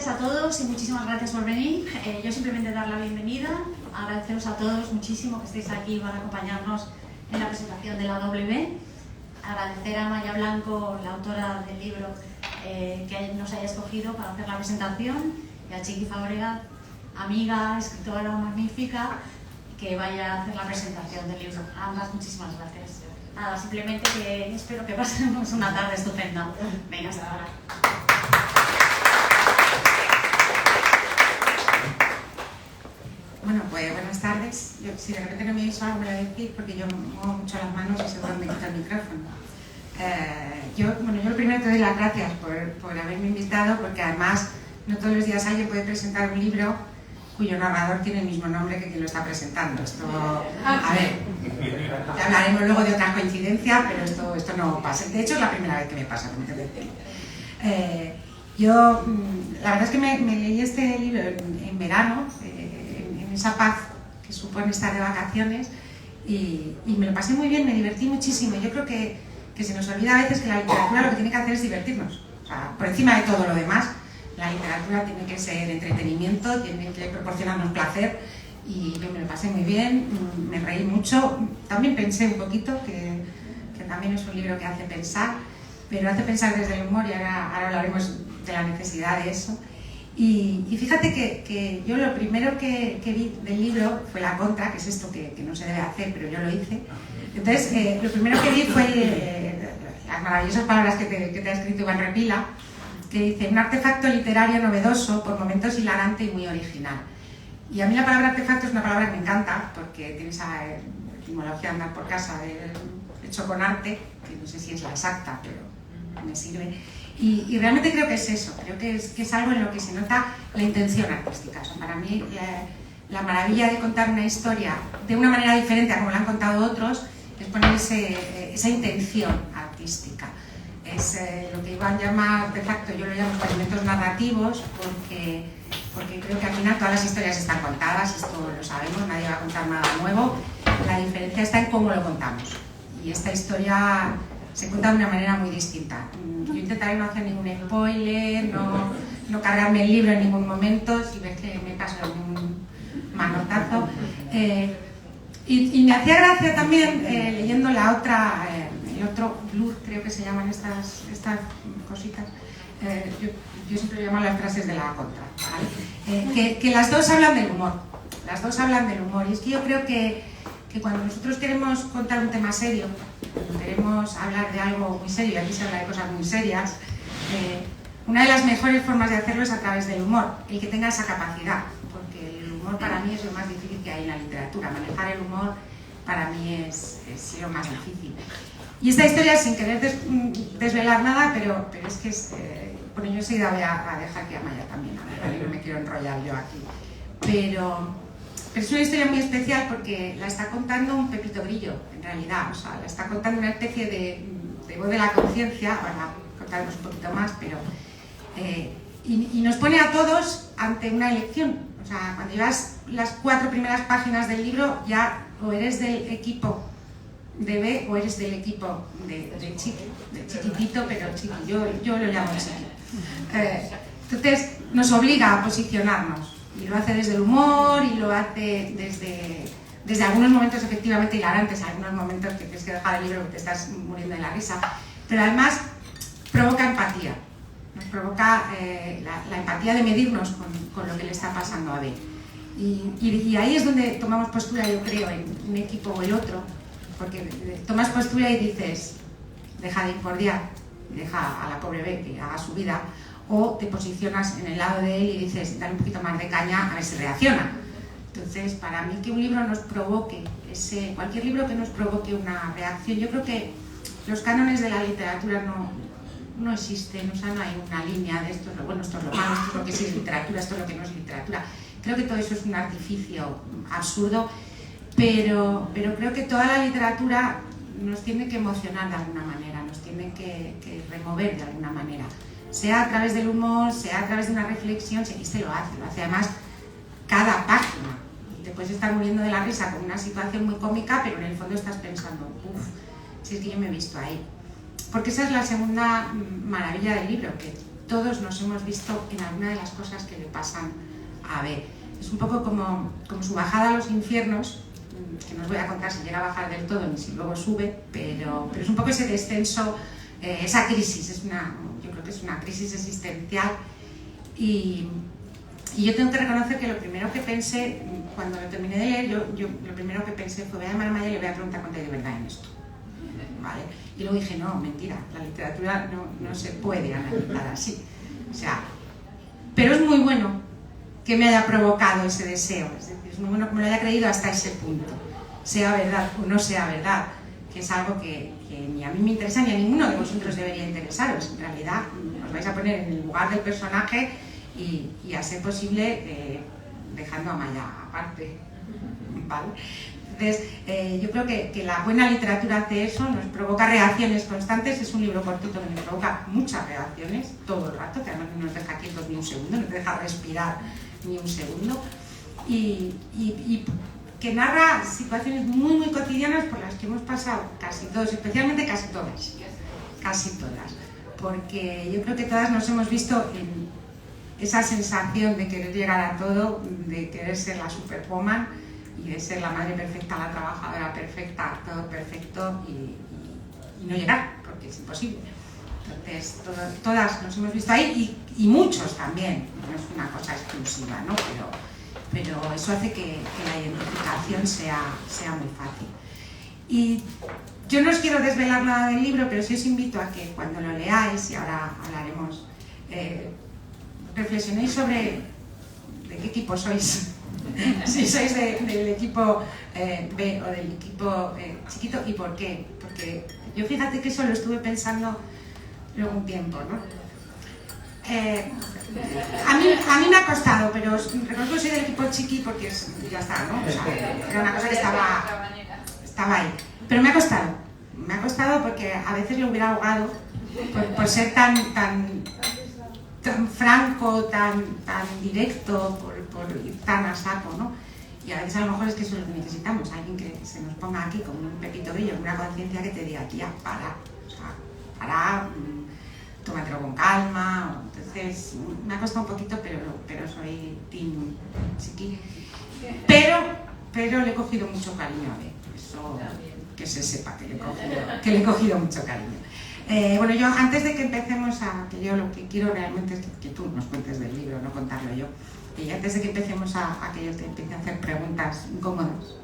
tardes a todos y muchísimas gracias por venir. Yo simplemente dar la bienvenida, agradeceros a todos muchísimo que estéis aquí para acompañarnos en la presentación de la W. Agradecer a Maya Blanco, la autora del libro, que nos haya escogido para hacer la presentación, y a Chiqui Fábregas, amiga, escritora magnífica, que vaya a hacer la presentación del libro. A ambas muchísimas gracias. Nada, simplemente que espero que pasemos una tarde estupenda. Venga, hasta ahora. Bueno, pues buenas tardes. Si de repente no me oís algo, me lo voy a decir porque yo muevo mucho las manos y seguro me quita el micrófono. Yo lo primero te doy las gracias por haberme invitado, porque además no todos los días alguien puede presentar un libro cuyo narrador tiene el mismo nombre que quien lo está presentando. Esto, a ver, ya hablaremos luego de otra coincidencia, pero esto no pasa. De hecho, es la primera vez que me pasa, como te decía. Yo, la verdad es que me leí este libro en verano, en esa paz que supone estar de vacaciones, y me lo pasé muy bien, me divertí muchísimo. Yo creo que se nos olvida a veces que la literatura lo que tiene que hacer es divertirnos. O sea, por encima de todo lo demás, la literatura tiene que ser entretenimiento, tiene que proporcionarnos placer, y yo me lo pasé muy bien, me reí mucho. También pensé un poquito, que también es un libro que hace pensar, pero hace pensar desde el humor, y ahora hablaremos de la necesidad de eso. Y fíjate que yo lo primero que vi del libro fue la contra, que es esto que no se debe hacer, pero yo lo hice. Entonces, lo primero que vi fue las maravillosas palabras que te ha escrito Iván Repila, que dice: un artefacto literario novedoso, por momentos hilarante y muy original. Y a mí la palabra artefacto es una palabra que me encanta, porque tiene esa etimología de andar por casa, hecho con arte, que no sé si es la exacta, pero me sirve. Y realmente creo que es eso, creo que es algo en lo que se nota la intención artística. O sea, para mí la maravilla de contar una historia de una manera diferente a como la han contado otros es poner esa intención artística. Es lo que Iván llama artefacto, yo lo llamo experimentos narrativos, porque creo que al final todas las historias están contadas, esto lo sabemos, nadie va a contar nada nuevo. La diferencia está en cómo lo contamos, y esta historia se cuenta de una manera muy distinta. Yo intentaré no hacer ningún spoiler, no cargarme el libro en ningún momento, si ves que me paso algún manotazo. Y me hacía gracia también, leyendo el otro blur, creo que se llaman estas cositas, yo siempre llamo las frases de la contra, ¿vale? Que las dos hablan del humor, y es que yo creo que cuando nosotros queremos contar un tema serio, cuando queremos hablar de algo muy serio, y aquí se habla de cosas muy serias, una de las mejores formas de hacerlo es a través del humor, el que tenga esa capacidad, porque el humor para mí es lo más difícil que hay en la literatura. Manejar el humor para mí es lo más difícil. Y esta historia, sin querer desvelar nada, pero es que bueno, yo enseguida voy a dejar que a Maya también, ¿vale? No me quiero enrollar yo aquí, pero es una historia muy especial porque la está contando un Pepito Grillo, en realidad. O sea, la está contando una especie de voz de la conciencia. Ahora contaremos un poquito más, pero y nos pone a todos ante una elección. O sea, cuando llevas las 4 primeras páginas del libro, ya o eres del equipo de B o eres del equipo de Chiqui, de Chiquitito, pero Chiqui, yo lo llamo Chiqui. Entonces nos obliga a posicionarnos, y lo hace desde el humor, y lo hace desde algunos momentos efectivamente hilarantes, algunos momentos que tienes que dejar el libro porque te estás muriendo de la risa, pero además provoca empatía, nos provoca la empatía de medirnos con lo que le está pasando a B. Y ahí es donde tomamos postura, yo creo, en un equipo o el otro, porque tomas postura y dices: deja de incordiar, deja a la pobre B que haga su vida, o te posicionas en el lado de él y dices: dale un poquito más de caña a ver si reacciona. Entonces, para mí, que un libro nos provoque cualquier libro que nos provoque una reacción, yo creo que los cánones de la literatura no existen. O sea, no hay una línea de esto es lo bueno, esto es lo malo, esto es lo que sí es literatura, esto es lo que no es literatura. Creo que todo eso es un artificio absurdo, pero creo que toda la literatura nos tiene que emocionar de alguna manera, nos tiene que remover de alguna manera, sea a través del humor, sea a través de una reflexión. Y este lo hace además cada página. Te puedes estar muriendo de la risa con una situación muy cómica, pero en el fondo estás pensando: si es que yo me he visto ahí. Porque esa es la segunda maravilla del libro, todos nos hemos visto en alguna de las cosas que le pasan a B. Es un poco como su bajada a los infiernos, que no os voy a contar si llega a bajar del todo ni si luego sube, pero es un poco ese descenso, esa crisis, yo creo que es una crisis existencial. Y yo tengo que reconocer que lo primero que pensé, cuando lo terminé de leer, yo lo primero que pensé fue: voy a llamar a Maya y le voy a preguntar cuánto hay de verdad en esto. ¿Vale? Y luego dije: no, mentira, la literatura no se puede analizar así. O sea, pero es muy bueno que me haya provocado ese deseo, es decir, es muy bueno que me lo haya creído hasta ese punto, sea verdad o no sea verdad, que es algo que ni a mí me interesa ni a ninguno de vosotros debería interesaros. En realidad os vais a poner en el lugar del personaje y a ser posible dejando a Maya aparte, ¿vale? Entonces, yo creo que la buena literatura hace eso, nos provoca reacciones constantes. Es un libro cortito que nos provoca muchas reacciones todo el rato, que además no nos deja quietos ni un segundo, no te deja respirar ni un segundo, y que narra situaciones muy muy cotidianas por las que hemos pasado casi todos, especialmente casi todas, porque yo creo que todas nos hemos visto en esa sensación de querer llegar a todo, de querer ser la superwoman y de ser la madre perfecta, la trabajadora perfecta, todo perfecto y no llegar, porque es imposible. Entonces, todas nos hemos visto ahí y muchos también, no es una cosa exclusiva, ¿no? Pero eso hace que la identificación sea muy fácil. Y yo no os quiero desvelar nada del libro, pero sí os invito a que cuando lo leáis, y ahora hablaremos, reflexionéis sobre de qué equipo sois. Si sois del equipo B o del equipo chiquito, y por qué. Porque yo, fíjate que eso lo estuve pensando luego un tiempo, ¿no? A mí me ha costado, pero reconozco que soy del equipo chiqui porque ya está, ¿no? O sea, era una cosa que estaba ahí. Pero me ha costado porque a veces lo hubiera ahogado por ser tan franco, tan directo, por ir tan a saco, ¿no? Y a veces a lo mejor es que eso es lo que necesitamos, alguien que se nos ponga aquí con un pepito brillo, una conciencia que te diga: tía, para, o sea, para, tómatelo con calma. Entonces me ha costado un poquito, pero soy team chiqui, pero le he cogido mucho cariño a ver, eso que se sepa que le he cogido mucho cariño. Bueno, yo antes de que empecemos que yo lo que quiero realmente es que tú nos cuentes del libro, no contarlo yo, y antes de que empecemos a que yo te empiece a hacer preguntas incómodas,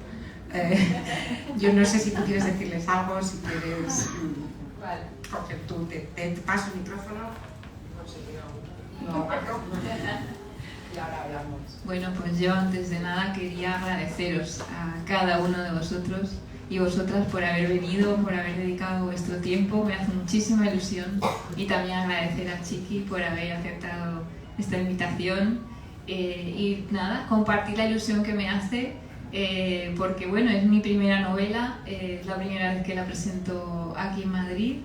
yo no sé si tú quieres decirles algo, si quieres coger tú, te paso el micrófono. No. Y ahora hablamos. Bueno, pues yo antes de nada quería agradeceros a cada uno de vosotros y vosotras por haber venido, por haber dedicado vuestro tiempo. Me hace muchísima ilusión, y también agradecer a Chiqui por haber aceptado esta invitación, y nada, compartir la ilusión que me hace, porque bueno, es mi primera novela, es la primera vez que la presento aquí en Madrid,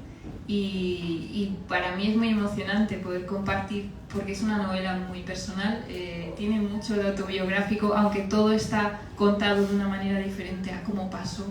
y para mí es muy emocionante poder compartir, porque es una novela muy personal, tiene mucho de autobiográfico, aunque todo está contado de una manera diferente a cómo pasó,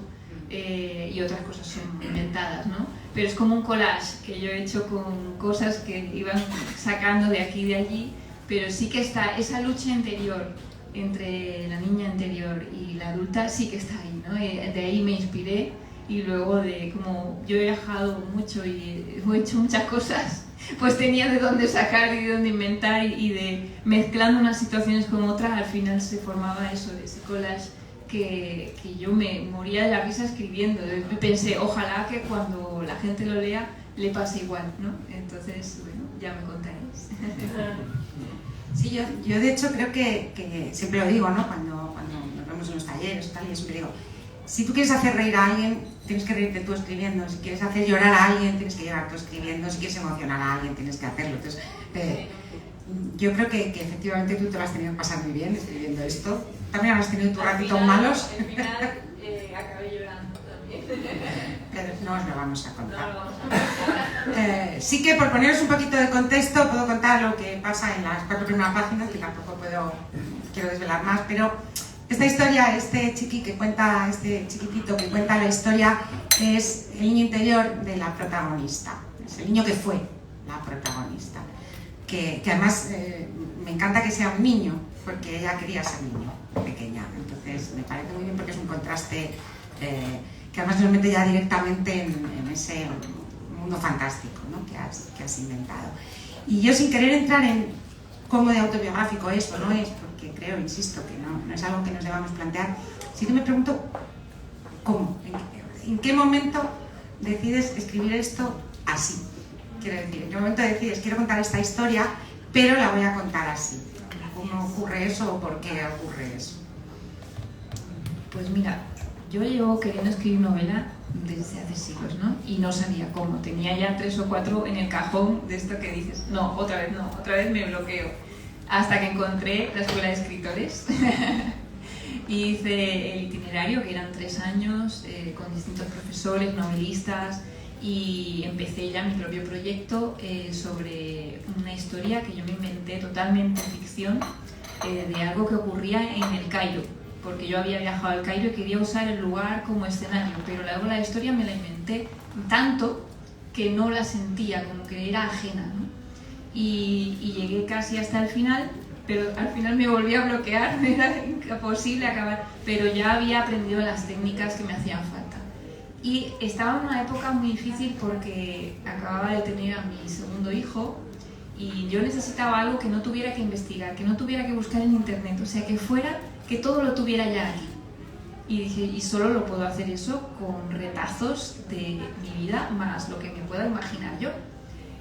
y otras cosas son inventadas, ¿no? Pero es como un collage que yo he hecho con cosas que iban sacando de aquí y de allí, pero sí que está esa lucha interior entre la niña interior y la adulta, sí que está ahí, ¿no? De ahí me inspiré, y luego de como yo he viajado mucho y he hecho muchas cosas, pues tenía de dónde sacar y de dónde inventar, y de mezclando unas situaciones con otras, al final se formaba eso, ese collage que yo me moría de la risa escribiendo. Y pensé, ojalá que cuando la gente lo lea le pase igual, ¿no? Entonces, bueno, ya me contaréis. Sí, yo de hecho creo que siempre lo digo, ¿no? Cuando nos vemos en los talleres y tal, yo siempre digo: si tú quieres hacer reír a alguien, tienes que reírte tú escribiendo. Si quieres hacer llorar a alguien, tienes que llorar tú escribiendo. Si quieres emocionar a alguien, tienes que hacerlo. Entonces, yo creo que efectivamente tú te lo has tenido que pasar muy bien escribiendo esto. También has tenido tus ratitos malos. Al final acabé llorando también. Pero no os lo vamos a contar. Sí que, por poneros un poquito de contexto, puedo contar lo que pasa en las 4 primeras páginas, que tampoco quiero desvelar más, pero esta historia, este chiquitito que cuenta la historia, es el niño interior de la protagonista. Es el niño que fue la protagonista. que además me encanta que sea un niño, porque ella quería ser niño, pequeña. Entonces me parece muy bien porque es un contraste que además nos mete ya directamente en ese mundo fantástico, ¿no? que has inventado. Y yo, sin querer entrar en cómo de autobiográfico es o no es, porque creo, insisto, que no es algo que nos debamos plantear, sí que me pregunto cómo, en qué momento decides escribir esto así. Quiero decir, ¿en qué momento decides, quiero contar esta historia, pero la voy a contar así? ¿Cómo ocurre eso o por qué ocurre eso? Pues mira, yo llevo queriendo escribir novela desde hace siglos, ¿no? Y no sabía cómo. Tenía ya 3 o 4 en el cajón de esto que dices, no, otra vez me bloqueo. Hasta que encontré la Escuela de Escritores y hice el itinerario, que eran 3 años, con distintos profesores, novelistas, y empecé ya mi propio proyecto sobre una historia que yo me inventé totalmente ficción, de algo que ocurría en el Cairo, porque yo había viajado al Cairo y quería usar el lugar como escenario, pero luego la historia me la inventé tanto que no la sentía, como que era ajena, ¿no? Y llegué casi hasta el final, pero al final me volví a bloquear, era imposible acabar, pero ya había aprendido las técnicas que me hacían falta. Y estaba en una época muy difícil porque acababa de tener a mi segundo hijo y yo necesitaba algo que no tuviera que investigar, que no tuviera que buscar en internet, o sea, que todo lo tuviera ya aquí. Y dije, y solo lo puedo hacer eso con retazos de mi vida más lo que me pueda imaginar yo.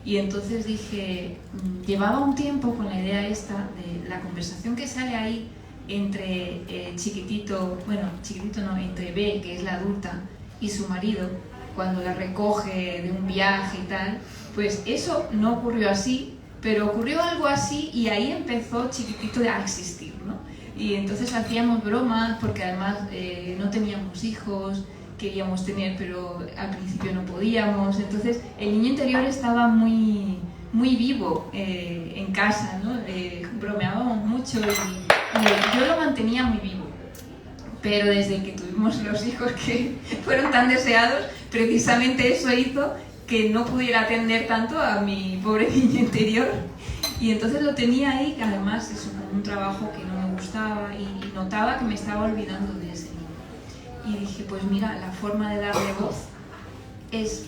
Y entonces dije, llevaba un tiempo con la idea esta de la conversación que sale ahí entre entre B, que es la adulta, y su marido, cuando la recoge de un viaje y tal, pues eso no ocurrió así, pero ocurrió algo así y ahí empezó Chiquitito a existir, ¿no? Y entonces hacíamos bromas porque además no teníamos hijos, queríamos tener, pero al principio no podíamos. Entonces el niño interior estaba muy, muy vivo en casa, ¿no? Bromeábamos mucho y yo lo mantenía muy vivo. Pero desde que tuvimos los hijos que fueron tan deseados, precisamente eso hizo que no pudiera atender tanto a mi pobre niño interior. Y entonces lo tenía ahí, además eso, con un trabajo que no me gustaba y notaba que me estaba olvidando de ese niño. Y dije, pues mira, la forma de darle voz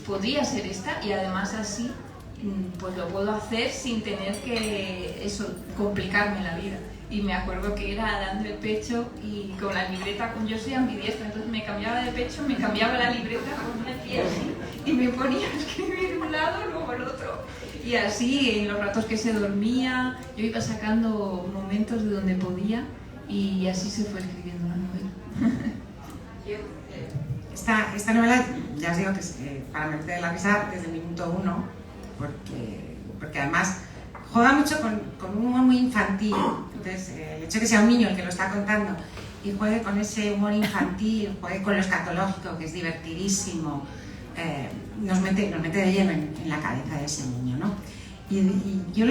podría ser esta, y además así pues lo puedo hacer sin tener que complicarme la vida. Y me acuerdo que era dando el pecho y con la libreta, yo soy ambidiestra, entonces me cambiaba de pecho, me cambiaba la libreta con una pie así y me ponía a escribir de un lado, luego el otro. Y así, en los ratos que se dormía, yo iba sacando momentos de donde podía y así se fue escribiendo la novela. Esta novela, ya os digo que es para meterte de la risa desde el minuto 1, porque además juega mucho con un humor muy infantil. Entonces, el hecho de que sea un niño el que lo está contando y juegue con ese humor infantil, juegue con lo escatológico, que es divertidísimo, nos mete de lleno en la cabeza de ese niño, ¿no? Y yo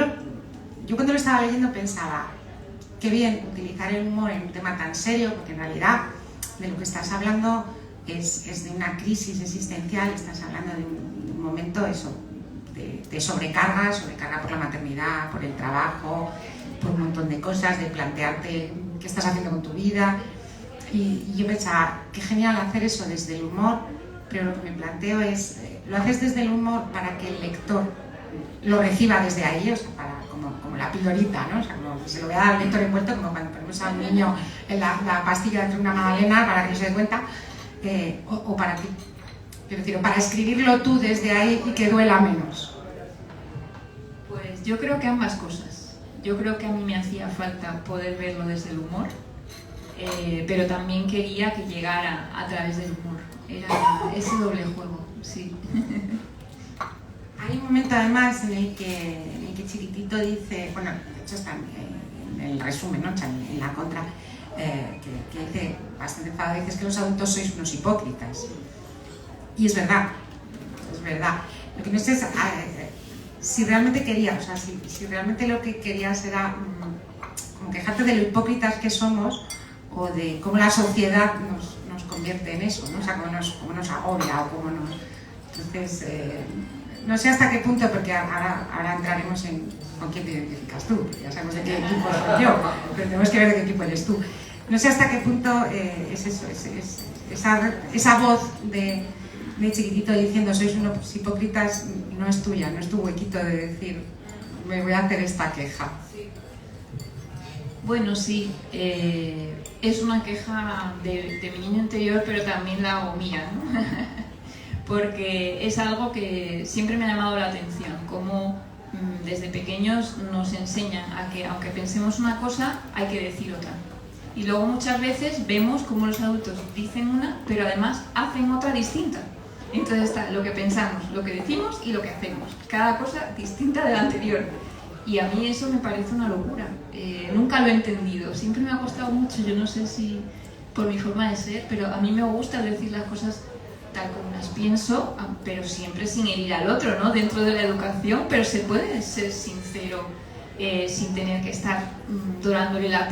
cuando lo estaba leyendo pensaba, qué bien utilizar el humor en un tema tan serio, porque en realidad de lo que estás hablando es de una crisis existencial, estás hablando de un momento de sobrecarga por la maternidad, por el trabajo, por un montón de cosas, de plantearte qué estás haciendo con tu vida. Y yo pensaba, qué genial hacer eso desde el humor, pero lo que me planteo es, lo haces desde el humor para que el lector lo reciba desde ahí, o sea, como la pildorita, ¿no? O sea, como se lo voy a dar al lector envuelto, como cuando ponemos a un niño en la pastilla dentro de una magdalena para que no se dé cuenta, o para ti. Quiero decir, para escribirlo tú desde ahí y que duela menos. Pues yo creo que ambas cosas. Yo creo que a mí me hacía falta poder verlo desde el humor, pero también quería que llegara a través del humor. Era ese doble juego, sí. Hay un momento además en el que Chiquitito dice, bueno, de hecho está en el resumen, ¿no? En la contra, que dice, bastante enfadado, dice, es que los adultos sois unos hipócritas. Y es verdad, es verdad. Lo que no sé es si realmente querías, o sea, si realmente lo que querías era como quejarte de lo hipócritas que somos o de cómo la sociedad nos convierte en eso, ¿no? O sea, cómo nos agobia o cómo nos... Entonces, no sé hasta qué punto, porque ahora entraremos en ¿Con quién te identificas tú? Ya sabemos de qué equipo soy yo, pero tenemos que ver de qué equipo eres tú. No sé hasta qué punto es eso, esa voz de chiquitito diciendo sois unos hipócritas no es tuya, no es tu huequito de decir me voy a hacer esta queja. Bueno, sí, es una queja de mi niño interior, pero también la hago mía, ¿no? Porque es algo que siempre me ha llamado la atención, cómo desde pequeños nos enseñan a que aunque pensemos una cosa, hay que decir otra. Y luego muchas veces vemos cómo los adultos dicen una, pero además hacen otra distinta. Entonces está lo que pensamos, lo que decimos y lo que hacemos. Cada cosa distinta de la anterior. Y a mí eso me parece una locura. Nunca lo he entendido. Siempre me ha costado mucho. Yo no sé si por mi forma de ser, pero a mí me gusta decir las cosas tal como las pienso, pero siempre sin herir al otro, ¿no? Dentro de la educación, pero se puede ser sincero sin tener que estar dorándole la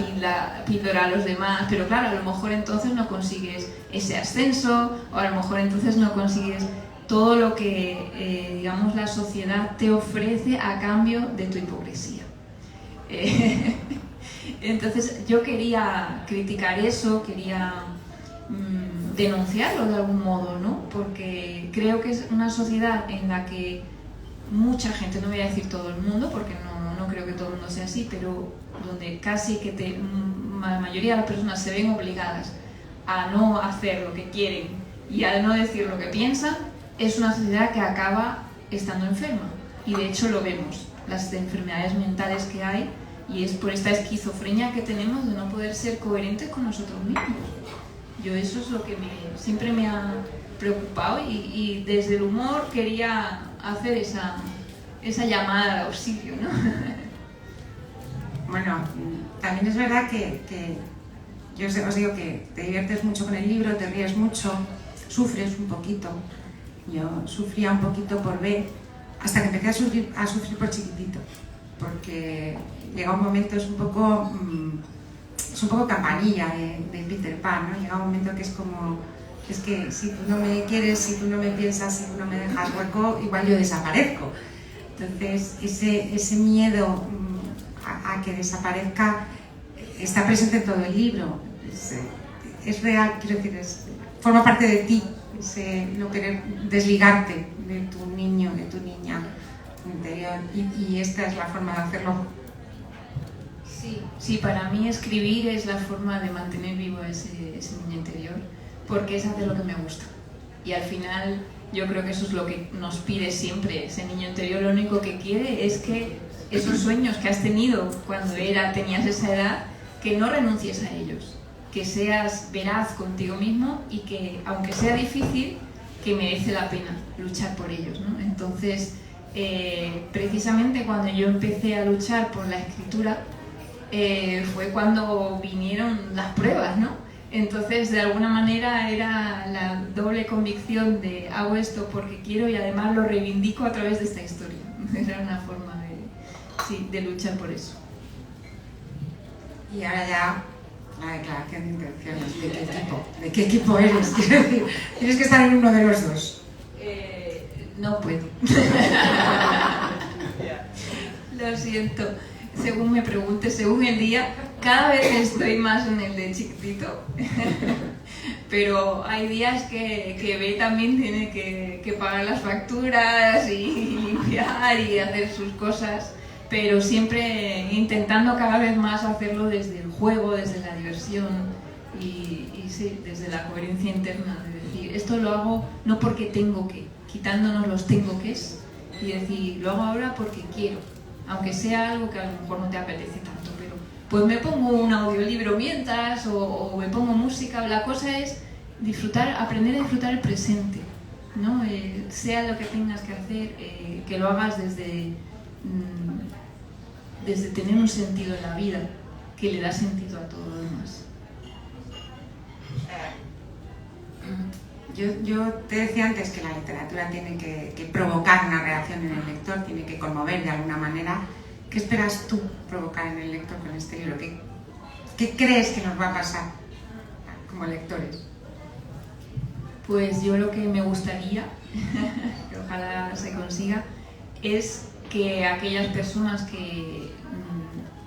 píldora a los demás. Pero claro, a lo mejor entonces no consigues ese ascenso, o a lo mejor entonces no consigues todo lo que, digamos, la sociedad te ofrece a cambio de tu hipocresía. Entonces yo quería criticar eso, quería denunciarlo de algún modo, ¿no? Porque creo que es una sociedad en la que mucha gente, no voy a decir todo el mundo, porque no creo que todo el mundo sea así, pero donde casi que la mayoría de las personas se ven obligadas a no hacer lo que quieren y a no decir lo que piensan, es una sociedad que acaba estando enferma. Y de hecho lo vemos, las enfermedades mentales que hay, y es por esta esquizofrenia que tenemos de no poder ser coherentes con nosotros mismos. Yo eso es lo que siempre me ha preocupado y desde el humor quería hacer esa llamada de auxilio, ¿no? Bueno, también es verdad que yo os digo que te diviertes mucho con el libro, te ríes mucho, sufres un poquito. Yo sufría un poquito por B hasta que empecé a sufrir por Chiquitito, porque llega un momento, es un poco campanilla de Peter Pan, ¿no? Llega un momento que es como, es que si tú no me quieres, si tú no me piensas, si tú no me dejas hueco, igual yo desaparezco. Entonces ese miedo a que desaparezca está presente en todo el libro, es real, quiero decir, forma parte de ti, ese no querer desligarte de tu niño, de tu niña interior, y esta es la forma de hacerlo. Sí, para mí escribir es la forma de mantener vivo ese niño interior, porque es hacer lo que me gusta. Y al final yo creo que eso es lo que nos pide siempre ese niño interior. Lo único que quiere es que esos sueños que has tenido cuando tenías esa edad, que no renuncies a ellos, que seas veraz contigo mismo y que, aunque sea difícil, que merece la pena luchar por ellos, ¿no? Entonces, precisamente cuando yo empecé a luchar por la escritura, fue cuando vinieron las pruebas, ¿no? Entonces, de alguna manera era la doble convicción de hago esto porque quiero y además lo reivindico a través de esta historia. Era una forma de luchar por eso. Y ahora ya la declaración de intenciones. ¿De qué equipo eres? Quiero decir, tienes que estar en uno de los dos. No puedo. Lo siento. Según me pregunte, según el día, cada vez estoy más en el de Chiquitito. Pero hay días que B también tiene que pagar las facturas y limpiar y hacer sus cosas, pero siempre intentando cada vez más hacerlo desde el juego, desde la diversión y sí, desde la coherencia interna. De decir, esto lo hago no porque tengo que, quitándonos los tengo que y decir, lo hago ahora porque quiero. Aunque sea algo que a lo mejor no te apetece tanto, pero pues me pongo un audiolibro mientras o me pongo música. La cosa es disfrutar, aprender a disfrutar el presente, ¿no? Sea lo que tengas que hacer, que lo hagas desde tener un sentido en la vida, que le da sentido a todo lo demás. Yo te decía antes que la literatura tiene que provocar una reacción en el lector, tiene que conmover de alguna manera. ¿Qué esperas tú provocar en el lector con este libro? ¿Qué crees que nos va a pasar como lectores? Pues yo lo que me gustaría, que ojalá se consiga, es que aquellas personas que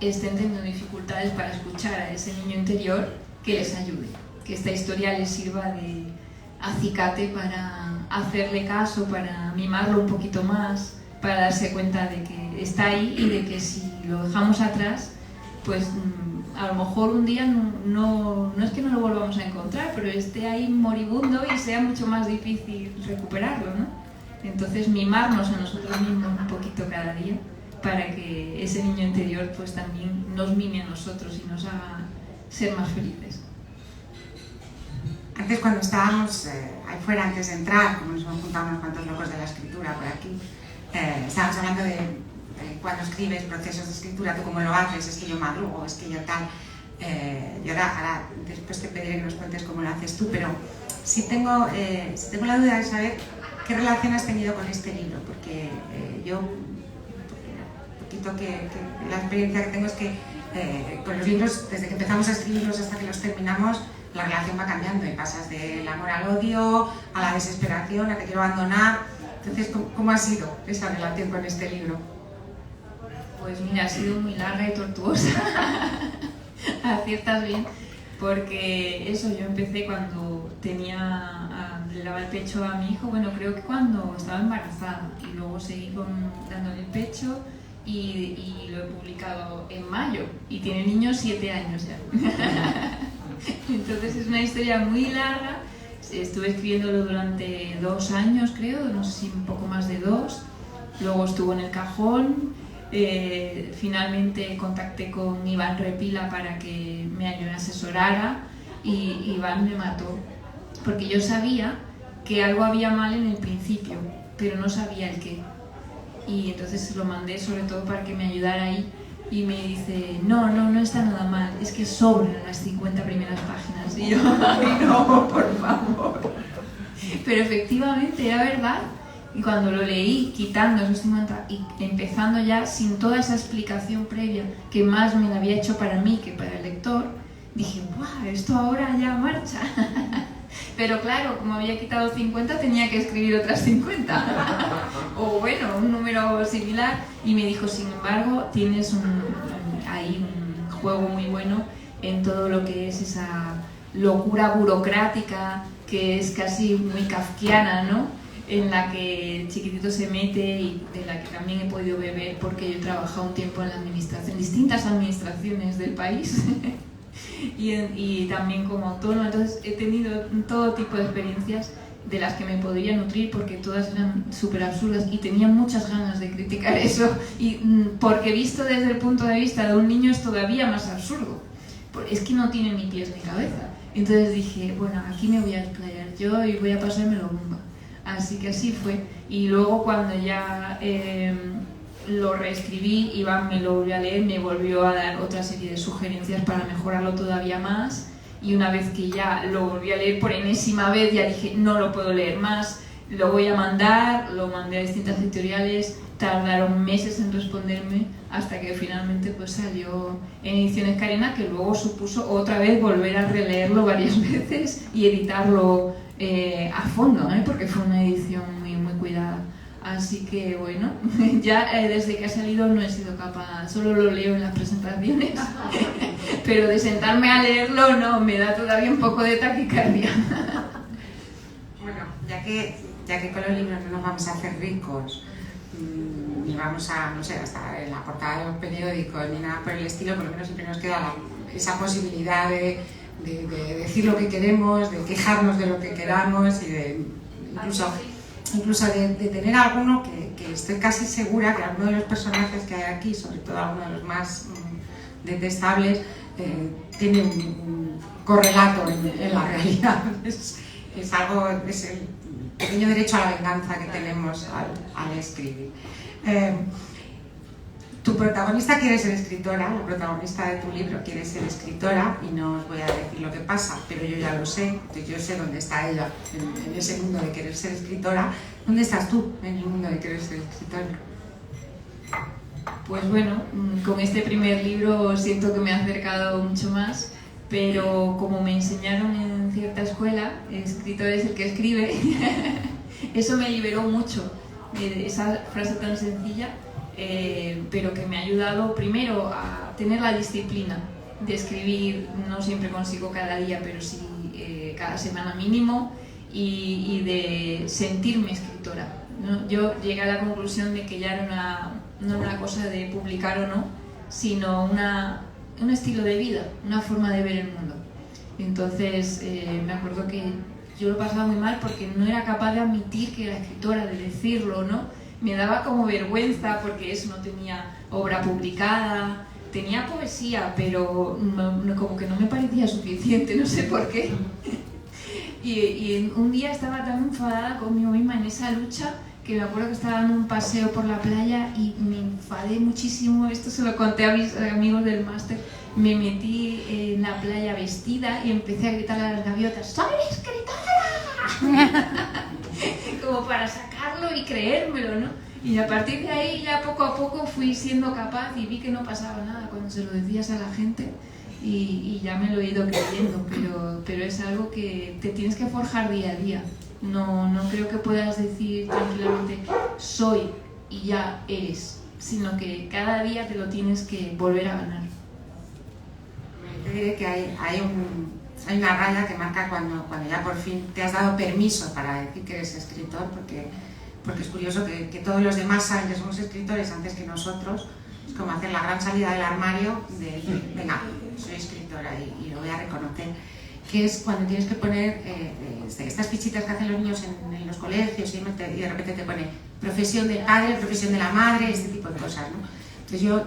estén teniendo dificultades para escuchar a ese niño interior, que les ayude, que esta historia les sirva de acicate para hacerle caso, para mimarlo un poquito más, para darse cuenta de que está ahí y de que si lo dejamos atrás, pues a lo mejor un día no es que no lo volvamos a encontrar, pero esté ahí moribundo y sea mucho más difícil recuperarlo, ¿no? Entonces mimarnos a nosotros mismos un poquito cada día para que ese niño interior pues también nos mime a nosotros y nos haga ser más felices. Antes, cuando estábamos ahí fuera, antes de entrar, como nos hemos juntado unos cuantos locos de la escritura por aquí, estábamos hablando de cuando escribes, procesos de escritura, tú cómo lo haces, es que yo madrugo, es que yo tal. Y ahora después te pediré que nos cuentes cómo lo haces tú, pero sí tengo la duda de saber qué relación has tenido con este libro, porque yo, un poquito que la experiencia que tengo es que con los libros, desde que empezamos a escribirlos hasta que los terminamos, la relación va cambiando y pasas del amor al odio, a la desesperación, a te quiero abandonar. Entonces, ¿cómo ha sido esa relación con este libro? Pues mira, ha sido muy larga y tortuosa, aciertas bien, porque eso, yo empecé cuando le daba el pecho a mi hijo, bueno, creo que cuando estaba embarazada, y luego seguí dándole el pecho y lo he publicado en mayo, y tiene el niño 7 años ya. Entonces es una historia muy larga, estuve escribiéndolo durante 2 años creo, no sé si un poco más de 2, luego estuvo en el cajón, finalmente contacté con Iván Repila para que me asesorara y Iván me mató, porque yo sabía que algo había mal en el principio, pero no sabía el qué, y entonces lo mandé sobre todo para que me ayudara ahí. Y me dice, no está nada mal, es que sobran las 50 primeras páginas. Y yo, ay no, por favor. Pero efectivamente era verdad. Y cuando lo leí, quitando esos 50 y empezando ya sin toda esa explicación previa que más me la había hecho para mí que para el lector, dije, ¡guau! Esto ahora ya marcha. Pero claro, como había quitado 50, tenía que escribir otras 50. O bueno, un número similar. Y me dijo, sin embargo, tienes ahí un juego muy bueno en todo lo que es esa locura burocrática, que es casi muy kafkiana, ¿no? En la que el chiquitito se mete y de la que también he podido beber porque yo he trabajado un tiempo en la administración, en distintas administraciones del país. Y también como autónoma, entonces he tenido todo tipo de experiencias de las que me podría nutrir porque todas eran súper absurdas y tenía muchas ganas de criticar eso y porque visto desde el punto de vista de un niño es todavía más absurdo, es que no tiene ni pies ni cabeza. Entonces dije, bueno, aquí me voy a explayar yo y voy a pasármelo bomba, así que así fue. Y luego cuando ya lo reescribí, Iván me lo volvió a leer, me volvió a dar otra serie de sugerencias para mejorarlo todavía más, y una vez que ya lo volví a leer por enésima vez, ya dije, no lo puedo leer más, lo voy a mandar, lo mandé a distintas editoriales, tardaron meses en responderme, hasta que finalmente pues salió en Ediciones Carena, que luego supuso otra vez volver a releerlo varias veces y editarlo a fondo, porque fue una edición muy, muy cuidada. Así que bueno, ya desde que ha salido no he sido capaz, solo lo leo en las presentaciones, pero de sentarme a leerlo no, me da todavía un poco de taquicardia. Bueno, ya que con los libros no nos vamos a hacer ricos, ni vamos a, no sé, hasta en la portada de los periódicos, ni nada por el estilo, por lo menos siempre nos queda esa posibilidad de decir lo que queremos, de quejarnos de lo que queramos y de incluso de tener alguno que estoy casi segura que alguno de los personajes que hay aquí, sobre todo alguno de los más detestables, tiene un correlato en la realidad. Es el pequeño derecho a la venganza que tenemos al escribir. Tu protagonista quiere ser escritora, la protagonista de tu libro quiere ser escritora, y no os voy a decir lo que pasa, pero yo ya lo sé, entonces yo sé dónde está ella en ese mundo de querer ser escritora. ¿Dónde estás tú en el mundo de querer ser escritora? Pues bueno, con este primer libro siento que me he acercado mucho más, pero como me enseñaron en cierta escuela, escritor es el que escribe, eso me liberó mucho, esa frase tan sencilla. pero que me ha ayudado primero a tener la disciplina de escribir. No siempre consigo cada día, pero sí cada semana mínimo, y de sentirme escritora, ¿no? Yo llegué a la conclusión de que ya era no era una cosa de publicar o no, sino un estilo de vida, una forma de ver el mundo. Entonces me acuerdo que yo lo pasaba muy mal porque no era capaz de admitir que era escritora, de decirlo, ¿no? Me daba como vergüenza porque eso, no tenía obra publicada, tenía poesía, pero como que no me parecía suficiente, no sé por qué. Y un día estaba tan enfadada conmigo misma en esa lucha que me acuerdo que estaba dando un paseo por la playa y me enfadé muchísimo. Esto se lo conté a mis amigos del máster. Me metí en la playa vestida y empecé a gritar a las gaviotas: ¡soy escritora! Como para sacarlo y creérmelo, ¿no? Y a partir de ahí ya poco a poco fui siendo capaz y vi que no pasaba nada cuando se lo decías a la gente, y ya me lo he ido creyendo, pero es algo que te tienes que forjar día a día. No creo que puedas decir tranquilamente soy y ya eres, sino que cada día te lo tienes que volver a ganar. Yo diré que hay una raya que marca cuando ya por fin te has dado permiso para decir que eres escritor, porque es curioso que todos los demás saben que somos escritores antes que nosotros. Es como hacer la gran salida del armario de decir, venga, soy escritora y lo voy a reconocer, que es cuando tienes que poner estas fichitas que hacen los niños en los colegios y de repente te pone profesión del padre, profesión de la madre, este tipo de cosas, ¿no? Entonces yo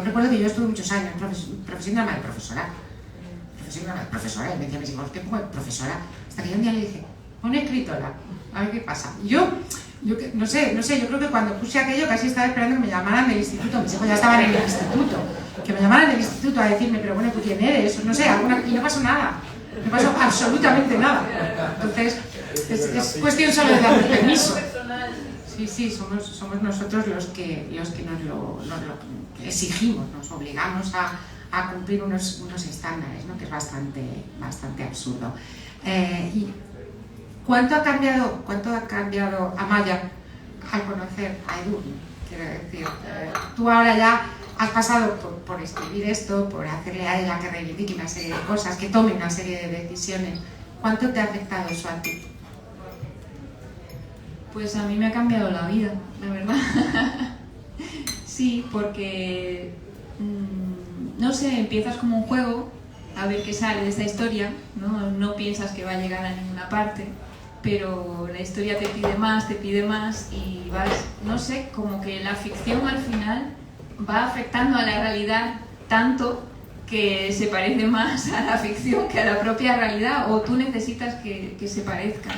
recuerdo que yo estuve muchos años en profesión de la madre, profesora, y me decía a mis hijos, ¿qué pongo profesora? Hasta que yo un día le dije, pon escritora, a ver qué pasa. Yo no sé, yo creo que cuando puse aquello casi estaba esperando que me llamaran del instituto. Mis hijos ya estaban en el instituto, que me llamaran del instituto a decirme, pero bueno, ¿tú quién eres? No sé, y no pasó nada, no pasó absolutamente nada. Entonces es cuestión solo de dar permiso. Sí, somos nosotros los que nos lo exigimos, nos obligamos a cumplir unos estándares, ¿no? Que es bastante absurdo. Y ¿cuánto ha cambiado Amaya al conocer a Edu? Quiero decir, tú ahora ya has pasado por escribir esto, por hacerle a ella que reivindique una serie de cosas, que tome una serie de decisiones. ¿Cuánto te ha afectado eso a ti? Pues a mí me ha cambiado la vida, la verdad. Sí, porque, no sé, empiezas como un juego, a ver qué sale de esta historia, ¿no? No piensas que va a llegar a ninguna parte, pero la historia te pide más y vas, no sé, como que la ficción al final va afectando a la realidad tanto que se parece más a la ficción que a la propia realidad, o tú necesitas que se parezca.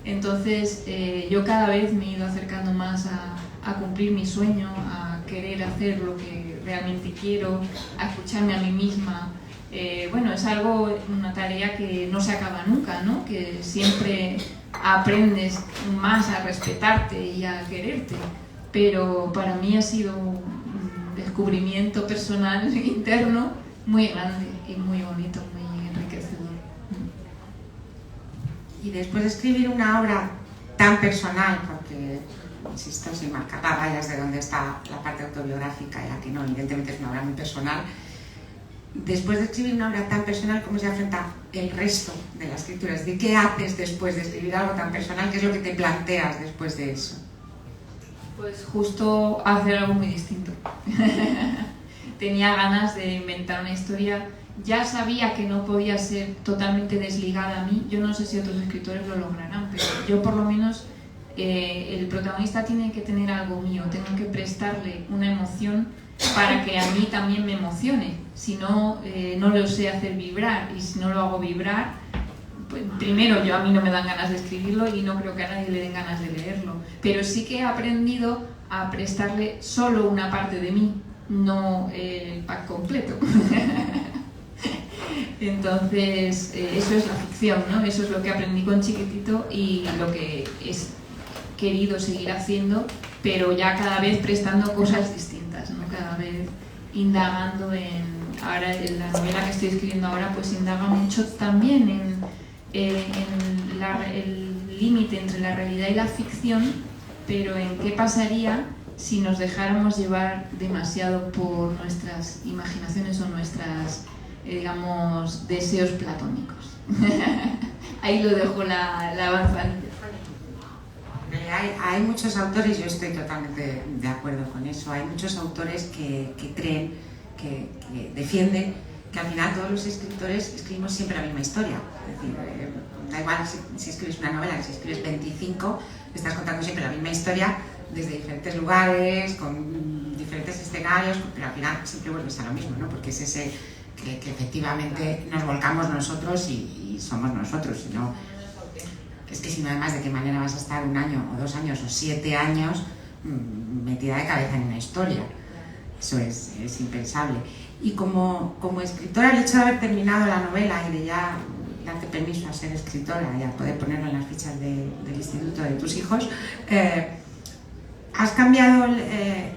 Entonces yo cada vez me he ido acercando más a cumplir mi sueño, a querer hacer lo que realmente quiero, a escucharme a mí misma. Bueno, es una tarea que no se acaba nunca, ¿no? Que siempre aprendes más a respetarte y a quererte, pero para mí ha sido un descubrimiento personal interno muy grande y muy bonito, muy enriquecedor. Y después de escribir una obra tan personal, porque, insisto, sin marcar las rayas de dónde está la parte autobiográfica, ya que no, evidentemente es una obra muy personal, después de escribir una obra tan personal, ¿cómo se afronta el resto de las escrituras? ¿De qué haces después de escribir algo tan personal? ¿Qué es lo que te planteas después de eso? Pues justo hacer algo muy distinto. Tenía ganas de inventar una historia. Ya sabía que no podía ser totalmente desligada a mí. Yo no sé si otros escritores lo lograrán, pero yo por lo menos el protagonista tiene que tener algo mío, tengo que prestarle una emoción para que a mí también me emocione. Si no, no lo sé hacer vibrar, y si no lo hago vibrar, pues primero a mí no me dan ganas de escribirlo y no creo que a nadie le den ganas de leerlo. Pero sí que he aprendido a prestarle solo una parte de mí, no el pack completo. Entonces, eso es la ficción, ¿no? Eso es lo que aprendí con Chiquitito y lo que he querido seguir haciendo, pero ya cada vez prestando cosas distintas, ¿no? Cada vez indagando ahora en la novela que estoy escribiendo ahora, pues indaga mucho también en el límite entre la realidad y la ficción, pero en qué pasaría si nos dejáramos llevar demasiado por nuestras imaginaciones o nuestras, digamos, deseos platónicos. Ahí lo dejo la manzanilla. Hay muchos autores, yo estoy totalmente de acuerdo con eso, hay muchos autores que creen, que defienden que al final todos los escritores escribimos siempre la misma historia. Es decir, da igual si escribes una novela, si escribes 25, estás contando siempre la misma historia desde diferentes lugares, con diferentes escenarios, pero al final siempre vuelves a lo mismo, ¿no? Porque es ese que efectivamente nos volcamos nosotros y somos nosotros, sino es que si no, además, ¿de qué manera vas a estar 1 año o 2 años o 7 años metida de cabeza en una historia? Eso es impensable. Y como escritora, el hecho de haber terminado la novela y de ya darte permiso a ser escritora y a poder ponerlo en las fichas del instituto de tus hijos, has cambiado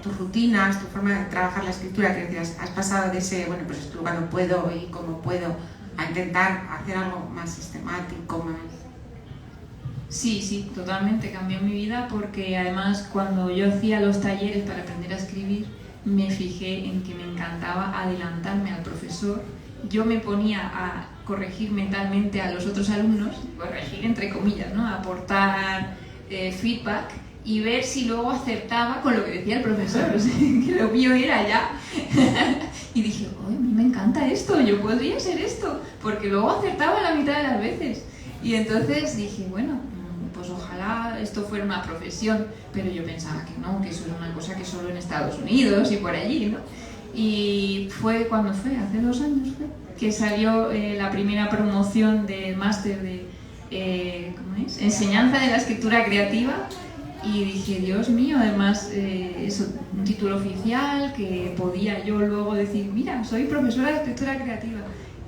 tus rutinas, tu forma de trabajar la escritura, que decías, has pasado de ese, bueno, pues escribo cuando puedo y como puedo, a intentar hacer algo más sistemático, más... Sí, totalmente cambió mi vida, porque además cuando yo hacía los talleres para aprender a escribir, me fijé en que me encantaba adelantarme al profesor. Yo me ponía a corregir mentalmente a los otros alumnos, corregir entre comillas, ¿no? Aportar feedback y ver si luego acertaba con lo que decía el profesor, o sea, que lo mío era ya. Y dije, a mí me encanta esto, yo podría ser esto, porque luego acertaba la mitad de las veces. Y entonces dije, bueno, pues ojalá esto fuera una profesión, pero yo pensaba que no, que eso era una cosa que solo en Estados Unidos y por allí, ¿no? Y fue cuando fue, hace 2 años fue, que salió la primera promoción del máster de ¿cómo es? Enseñanza de la escritura creativa, y dije, Dios mío, además es un título oficial que podía yo luego decir, mira, soy profesora de escritura creativa,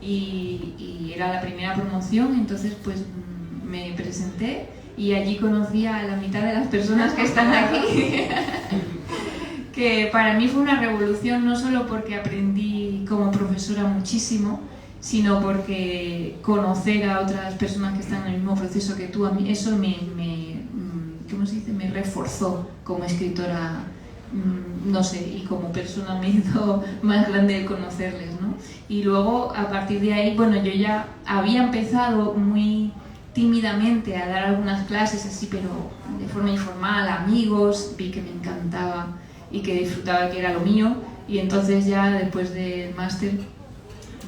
y era la primera promoción, entonces pues me presenté y allí conocí a la mitad de las personas que están aquí. Que para mí fue una revolución, no solo porque aprendí como profesora muchísimo, sino porque conocer a otras personas que están en el mismo proceso que tú, a mí eso ¿cómo se dice? Me reforzó como escritora, no sé, y como persona me hizo más grande el conocerles, ¿no? Y luego, a partir de ahí, bueno, yo ya había empezado muy tímidamente a dar algunas clases así, pero de forma informal, a amigos, vi que me encantaba y que disfrutaba, que era lo mío, y entonces ya después del máster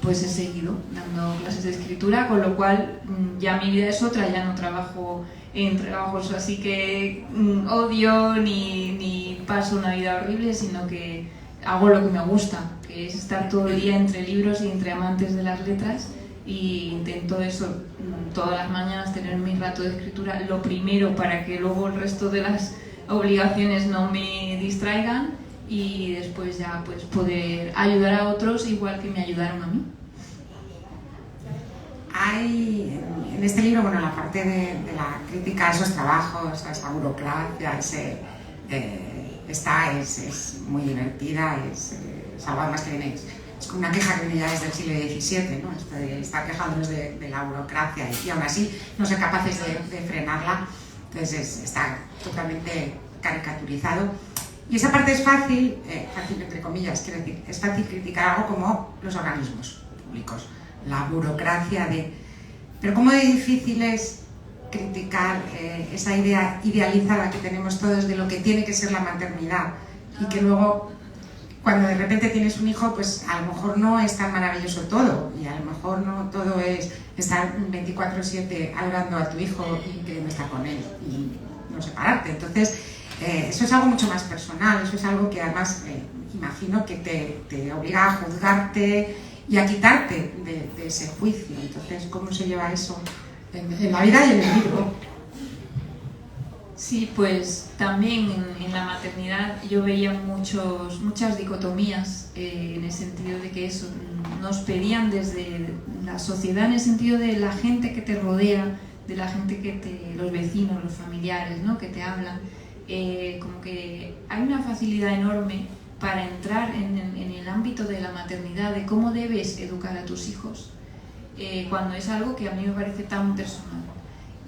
pues he seguido dando clases de escritura, con lo cual ya mi vida es otra, ya no trabajo en trabajos así que odio ni paso una vida horrible, sino que hago lo que me gusta, que es estar todo el día entre libros y entre amantes de las letras, y intento eso, todas las mañanas tener mi rato de escritura, lo primero para que luego el resto de las obligaciones no me distraigan, y después ya pues poder ayudar a otros igual que me ayudaron a mí. Hay en este libro, bueno, la parte de la crítica a esos trabajos, a esa burocracia, es muy divertida, es algo además que viene, es como una queja que viene ya desde el siglo XVII, ¿no? Esto de estar quejándonos de la burocracia y aún así no ser capaces de frenarla, entonces está totalmente caricaturizado. Y esa parte es fácil, fácil entre comillas, quiero decir, es fácil criticar algo como los organismos públicos, la burocracia Pero cómo de difícil es criticar esa idea idealizada que tenemos todos de lo que tiene que ser la maternidad, y que luego, cuando de repente tienes un hijo, pues a lo mejor no es tan maravilloso todo, y a lo mejor no todo es estar 24/7 adorando a tu hijo y queriendo estar con él y no separarte. Entonces, eso es algo mucho más personal, eso es algo que además imagino que te obliga a juzgarte y a quitarte de ese juicio. Entonces, ¿cómo se lleva eso en la vida y en el libro? Sí, pues también en la maternidad yo veía muchas dicotomías, en el sentido de que eso nos pedían desde la sociedad, en el sentido de la gente que te rodea, de la gente los vecinos, los familiares, ¿no? Que te hablan, como que hay una facilidad enorme para entrar en el ámbito de la maternidad, de cómo debes educar a tus hijos, cuando es algo que a mí me parece tan personal,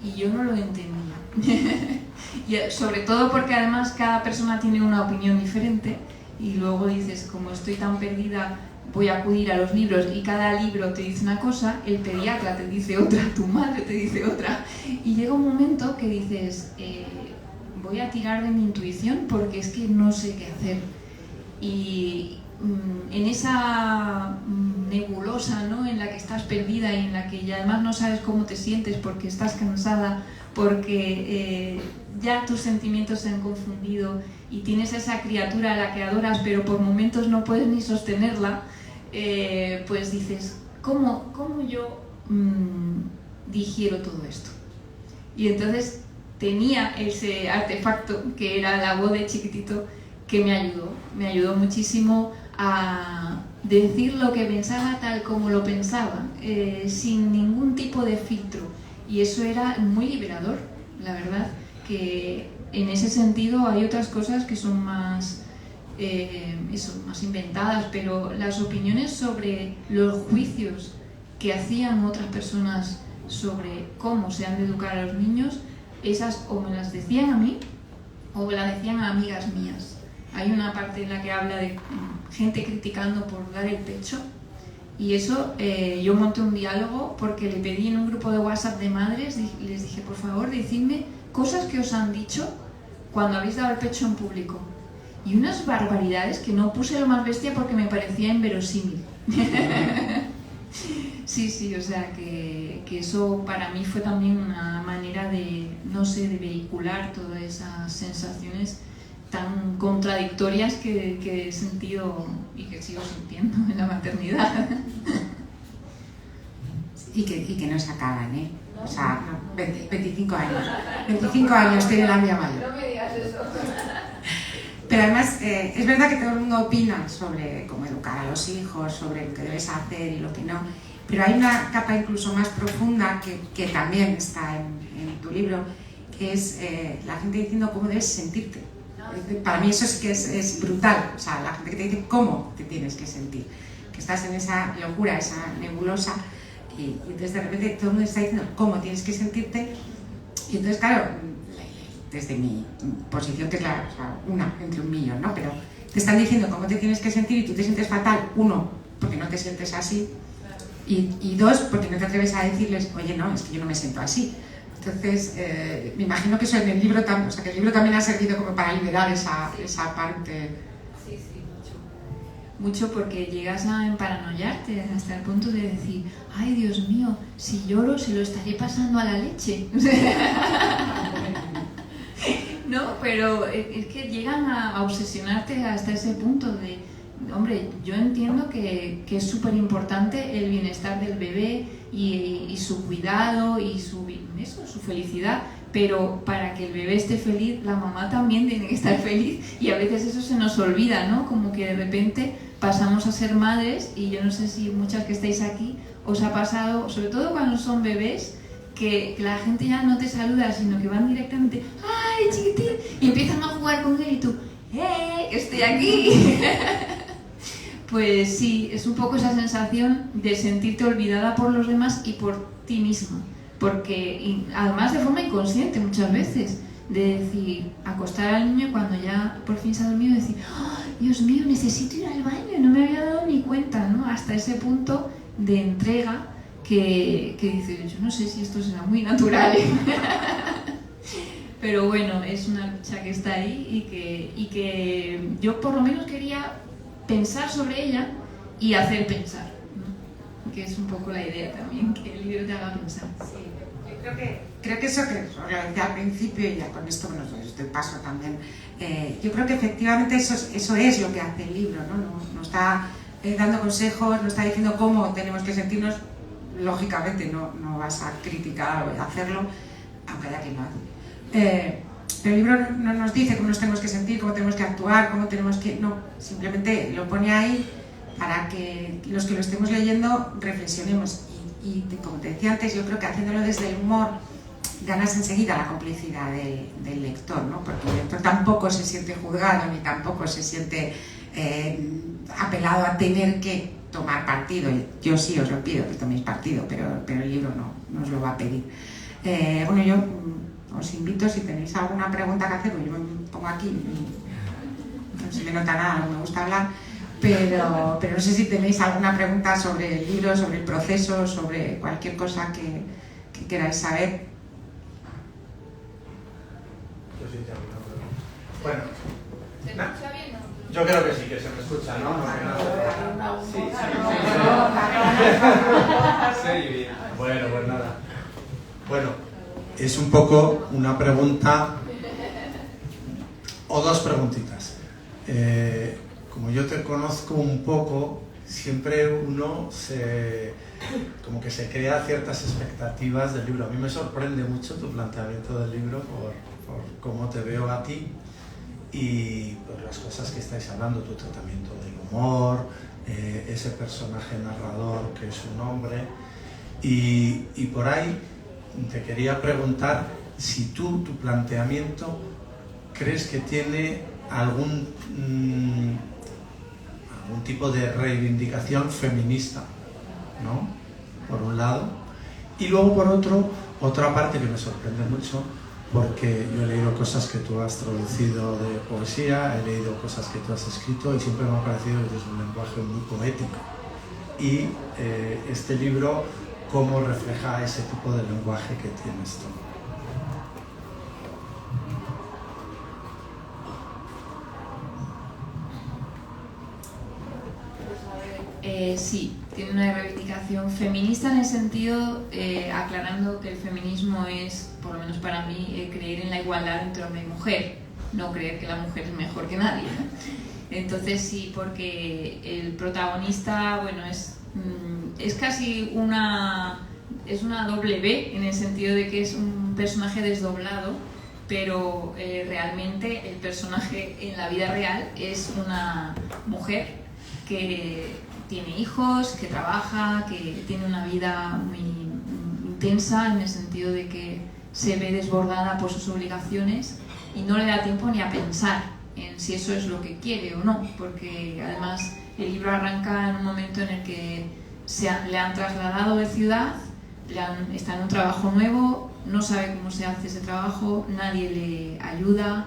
y yo no lo entendía. Y sobre todo porque además cada persona tiene una opinión diferente y luego dices, como estoy tan perdida, voy a acudir a los libros y cada libro te dice una cosa, el pediatra te dice otra, tu madre te dice otra. Y llega un momento que dices, voy a tirar de mi intuición porque es que no sé qué hacer. Y en esa nebulosa, ¿no?, en la que estás perdida y en la que ya además no sabes cómo te sientes porque estás cansada, porque ya tus sentimientos se han confundido y tienes esa criatura a la que adoras pero por momentos no puedes ni sostenerla, pues dices, ¿cómo yo digiero todo esto? Y entonces tenía ese artefacto que era la voz de chiquitito que me ayudó muchísimo a decir lo que pensaba tal como lo pensaba, sin ningún tipo de filtro, y eso era muy liberador, la verdad, que en ese sentido hay otras cosas que son más, más inventadas, pero las opiniones sobre los juicios que hacían otras personas sobre cómo se han de educar a los niños, esas o me las decían a mí o me las decían a amigas mías. Hay una parte en la que habla de gente criticando por dar el pecho, y eso yo monté un diálogo porque le pedí en un grupo de WhatsApp de madres, les dije, por favor, decidme cosas que os han dicho cuando habéis dado el pecho en público. Y unas barbaridades que no puse lo más bestia porque me parecía inverosímil. Sí, o sea que eso para mí fue también una manera de, no sé, de vehicular todas esas sensaciones tan contradictorias que he sentido y que sigo sintiendo en la maternidad. Y que no se acaban, ¿eh? O sea, 25 años. 25 años tiene la mía mayor. No me digas eso. Pero además, es verdad que todo el mundo opina sobre cómo educar a los hijos, sobre lo que debes hacer y lo que no. Pero hay una capa incluso más profunda que también está en tu libro, que es la gente diciendo cómo debes sentirte. Para mí eso es que es brutal. O sea, la gente que te dice cómo te tienes que sentir. Que estás en esa locura, esa nebulosa, y entonces de repente todo el mundo está diciendo cómo tienes que sentirte. Y entonces, claro, desde mi posición, que es una entre un millón, ¿no? Pero te están diciendo cómo te tienes que sentir y tú te sientes fatal. Uno, porque no te sientes así. Y dos, porque no te atreves a decirles, oye, no, es que yo no me siento así. Entonces, me imagino que eso en el libro, o sea, que el libro también ha servido como para liberar esa parte. Sí, mucho porque llegas a emparanoiarte hasta el punto de decir, ay, Dios mío, si lloro se lo estaré pasando a la leche. No, pero es que llegan a obsesionarte hasta ese punto de, hombre, yo entiendo que es súper importante el bienestar del bebé y su cuidado y su felicidad, pero para que el bebé esté feliz, la mamá también tiene que estar feliz, y a veces eso se nos olvida, ¿no? Como que de repente pasamos a ser madres, y yo no sé si muchas que estáis aquí os ha pasado, sobre todo cuando son bebés, que la gente ya no te saluda, sino que van directamente, ¡ay, chiquitín! Y empiezan a jugar con él y tú, ¡eh, estoy aquí! Pues sí, es un poco esa sensación de sentirte olvidada por los demás y por ti misma, porque además de forma inconsciente muchas veces, de decir, acostar al niño cuando ya por fin se ha dormido y decir, ¡oh, Dios mío, necesito ir al baño! No me había dado ni cuenta, ¿no? Hasta ese punto de entrega que dices, yo no sé si esto será muy natural, ¿eh? Pero bueno, es una lucha que está ahí y que yo por lo menos quería pensar sobre ella y hacer pensar, ¿no? Que es un poco la idea también, que el libro te haga pensar. Sí, yo creo que eso que os lo decía al principio, y ya con esto bueno, os doy paso también, yo creo que efectivamente eso es lo que hace el libro, ¿no? Nos está dando consejos, nos está diciendo cómo tenemos que sentirnos. Lógicamente no vas a criticar o a hacerlo, aunque haya quien lo hace. Pero el libro no nos dice cómo nos tenemos que sentir, cómo tenemos que actuar, cómo tenemos que... No, simplemente lo pone ahí para que los que lo estemos leyendo reflexionemos. Y como te decía antes, yo creo que haciéndolo desde el humor ganas enseguida la complicidad del lector, ¿no? Porque el lector tampoco se siente juzgado ni tampoco se siente apelado a tener que tomar partido. Yo sí os lo pido que toméis partido, pero el libro no os lo va a pedir. Bueno, yo os invito, si tenéis alguna pregunta que hacer, pues yo me pongo aquí, no se me nota nada, no me gusta hablar, pero no sé si tenéis alguna pregunta sobre el libro, sobre el proceso, sobre cualquier cosa que queráis saber. Yo sí tengo una pregunta. Bueno, ¿Se escucha bien, no? yo creo que sí, que se me escucha, ¿no? Sí, bien. Bueno, pues nada. Bueno, es un poco una pregunta o dos preguntitas. Como yo te conozco un poco, siempre uno como que se crea ciertas expectativas del libro. A mí me sorprende mucho tu planteamiento del libro por cómo te veo a ti y por las cosas que estáis hablando, tu tratamiento del humor, ese personaje narrador que es un hombre, y por ahí te quería preguntar si tu planteamiento crees que tiene algún tipo de reivindicación feminista, ¿no? Por un lado, y luego por otro, otra parte que me sorprende mucho, porque yo he leído cosas que tú has traducido de poesía, he leído cosas que tú has escrito y siempre me ha parecido que es un lenguaje muy poético. Y este libro, ¿cómo refleja ese tipo de lenguaje que tienes tú? Sí, tiene una reivindicación feminista en el sentido, aclarando que el feminismo es, por lo menos para mí, creer en la igualdad entre hombre y mujer, no creer que la mujer es mejor que nadie, ¿no? Entonces sí, porque el protagonista, bueno, es casi una doble B, en el sentido de que es un personaje desdoblado, pero realmente el personaje en la vida real es una mujer que tiene hijos, que trabaja, que tiene una vida muy intensa en el sentido de que se ve desbordada por sus obligaciones y no le da tiempo ni a pensar en si eso es lo que quiere o no, porque además el libro arranca en un momento en el que le han trasladado de ciudad, está en un trabajo nuevo, no sabe cómo se hace ese trabajo, nadie le ayuda,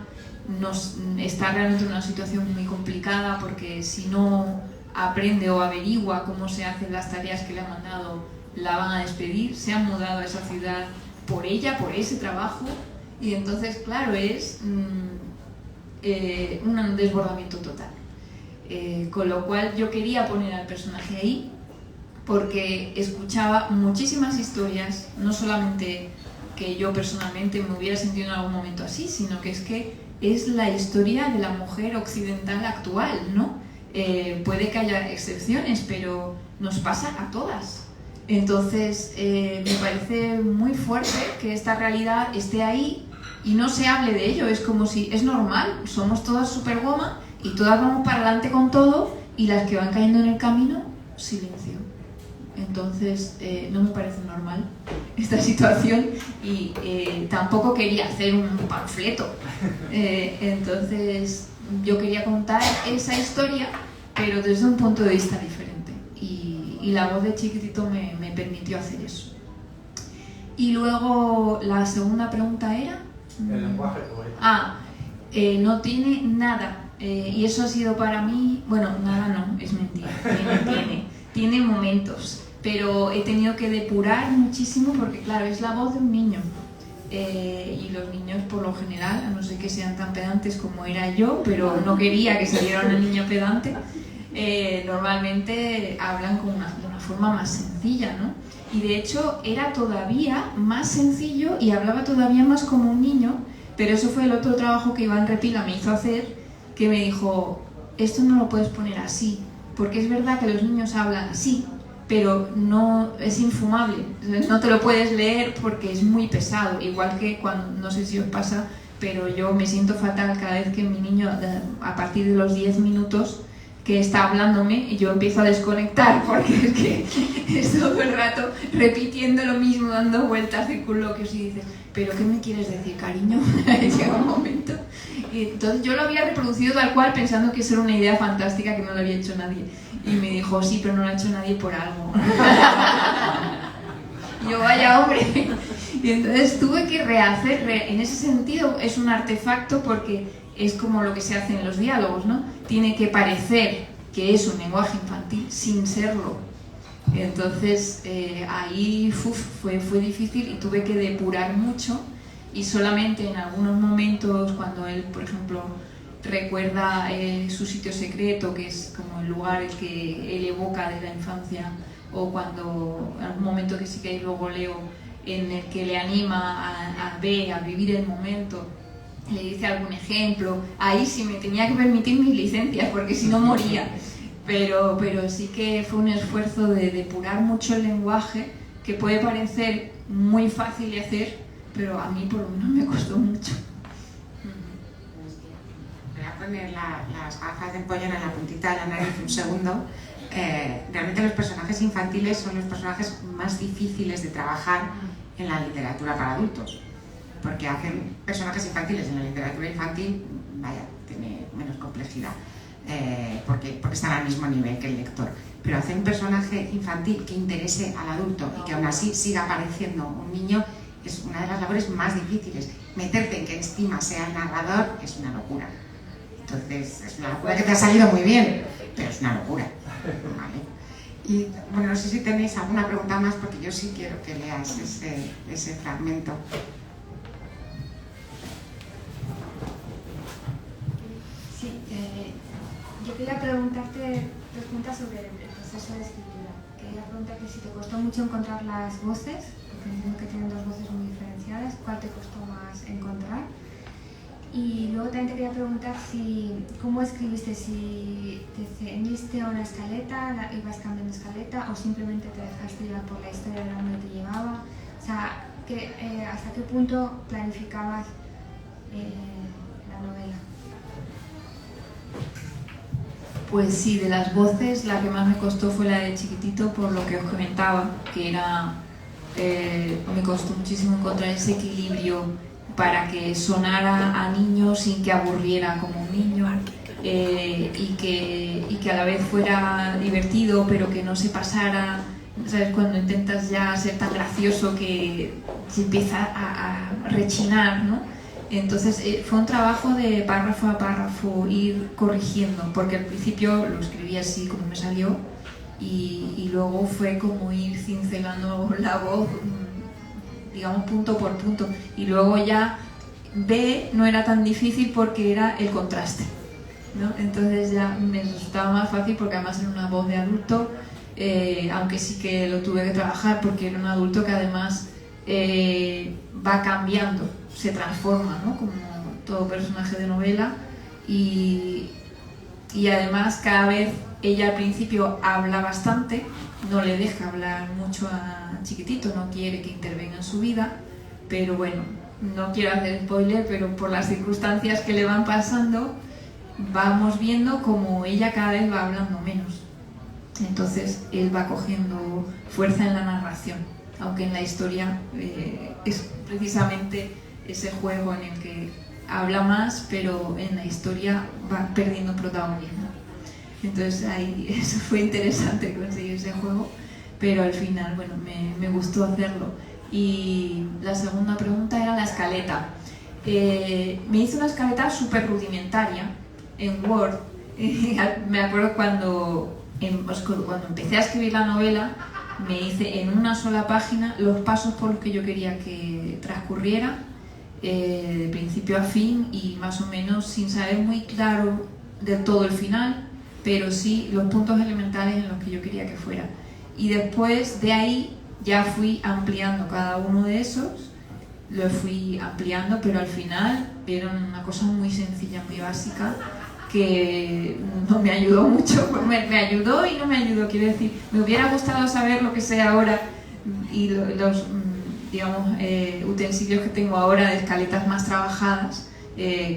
está realmente en una situación muy complicada porque si no aprende o averigua cómo se hacen las tareas que le han mandado, la van a despedir. Se han mudado a esa ciudad por ella, por ese trabajo, y entonces, claro, es un desbordamiento total. Con lo cual yo quería poner al personaje ahí porque escuchaba muchísimas historias, no solamente que yo personalmente me hubiera sentido en algún momento así, sino que es la historia de la mujer occidental actual, ¿no? Puede que haya excepciones, pero nos pasa a todas. Entonces me parece muy fuerte que esta realidad esté ahí y no se hable de ello. Es como si es normal, somos todas super goma y todas vamos para adelante con todo, y las que van cayendo en el camino, silencio. Entonces no me parece normal esta situación y tampoco quería hacer un panfleto. Entonces yo quería contar esa historia, pero desde un punto de vista diferente, y la voz de Chiquitito me permitió hacer eso. Y luego la segunda pregunta era... El lenguaje poético. No tiene nada, y eso ha sido para mí, bueno, nada no, es mentira, tiene momentos, pero he tenido que depurar muchísimo porque claro, es la voz de un niño. Y los niños por lo general, a no ser que sean tan pedantes como era yo, pero no quería que saliera una niña pedante, normalmente hablan de una forma más sencilla, ¿no? Y de hecho era todavía más sencillo y hablaba todavía más como un niño, pero eso fue el otro trabajo que Iván Repila me hizo hacer, que me dijo, esto no lo puedes poner así, porque es verdad que los niños hablan así, pero no es infumable, no te lo puedes leer porque es muy pesado, igual que cuando, no sé si os pasa, pero yo me siento fatal cada vez que mi niño, a partir de los 10 minutos que está hablándome, yo empiezo a desconectar porque es que es todo el rato repitiendo lo mismo, dando vueltas de coloquios y dices, ¿pero qué me quieres decir, cariño? Llega un momento. Y entonces yo lo había reproducido tal cual pensando que eso era una idea fantástica que no lo había hecho nadie. Y me dijo, sí, pero no lo ha hecho nadie por algo. Y yo, vaya hombre. Y entonces tuve que rehacer, en ese sentido es un artefacto porque es como lo que se hace en los diálogos, ¿no? Tiene que parecer que es un lenguaje infantil sin serlo. Entonces ahí fue difícil y tuve que depurar mucho, y solamente en algunos momentos, cuando él, por ejemplo, recuerda su sitio secreto, que es como el lugar que él evoca de la infancia, o cuando en algún momento que sí que luego leo en el que le anima a vivir el momento, le dice algún ejemplo, ahí sí me tenía que permitir mis licencias porque si no moría, pero sí que fue un esfuerzo de depurar mucho el lenguaje, que puede parecer muy fácil de hacer, pero a mí por lo menos me costó mucho. Voy a poner las gafas de empollón en la puntita de la nariz un segundo. Realmente los personajes infantiles son los personajes más difíciles de trabajar en la literatura para adultos, porque hacen personajes infantiles en la literatura infantil, vaya, tiene menos complejidad, porque están al mismo nivel que el lector, pero hacer un personaje infantil que interese al adulto y que aún así siga pareciendo un niño es una de las labores más difíciles. Meterte en que encima sea el narrador es una locura. Entonces, es una locura que te ha salido muy bien, pero es una locura. ¿Vale? Y bueno, no sé si tenéis alguna pregunta más, porque yo sí quiero que leas ese fragmento. Sí, yo quería preguntarte dos preguntas sobre el proceso de escritura. Quería preguntarte si te costó mucho encontrar las voces, porque entiendo que tienen dos voces muy diferenciadas. ¿Cuál te costó más encontrar? Y luego también te quería preguntar cómo escribiste, si te ceñiste a una escaleta, ibas cambiando escaleta, o simplemente te dejaste llevar por la historia de donde te llevaba. O sea, ¿hasta qué punto planificabas la novela? Pues sí, de las voces la que más me costó fue la de Chiquitito, por lo que os comentaba, que era me costó muchísimo encontrar ese equilibrio para que sonara a niño sin que aburriera como un niño, y que a la vez fuera divertido, pero que no se pasara, ¿sabes? Cuando intentas ya ser tan gracioso que se empieza a rechinar, ¿no? Entonces fue un trabajo de párrafo a párrafo ir corrigiendo, porque al principio lo escribí así como me salió, y luego fue como ir cincelando la voz, digamos, punto por punto, y luego ya no era tan difícil porque era el contraste, ¿no? Entonces ya me resultaba más fácil, porque además era una voz de adulto, aunque sí que lo tuve que trabajar porque era un adulto que además va cambiando, se transforma, ¿no? Como todo personaje de novela, y además cada vez ella al principio habla bastante, no le deja hablar mucho a Chiquitito, no quiere que intervenga en su vida, pero bueno, no quiero hacer spoiler, pero por las circunstancias que le van pasando vamos viendo como ella cada vez va hablando menos, entonces él va cogiendo fuerza en la narración, aunque en la historia es precisamente ese juego en el que habla más, pero en la historia va perdiendo protagonismo. Entonces ahí eso fue interesante conseguir ese juego, pero al final, bueno, me gustó hacerlo. Y la segunda pregunta era la escaleta. Me hice una escaleta súper rudimentaria en Word. Me acuerdo cuando empecé a escribir la novela, me hice en una sola página los pasos por los que yo quería que transcurriera, de principio a fin, y más o menos sin saber muy claro del todo el final, pero sí los puntos elementales en los que yo quería que fuera. Y después de ahí ya fui ampliando cada uno de esos, lo fui ampliando, pero al final era una cosa muy sencilla, muy básica, que no me ayudó mucho. Me ayudó y no me ayudó, quiero decir, me hubiera gustado saber lo que sé ahora, y los digamos, utensilios que tengo ahora de escaletas más trabajadas,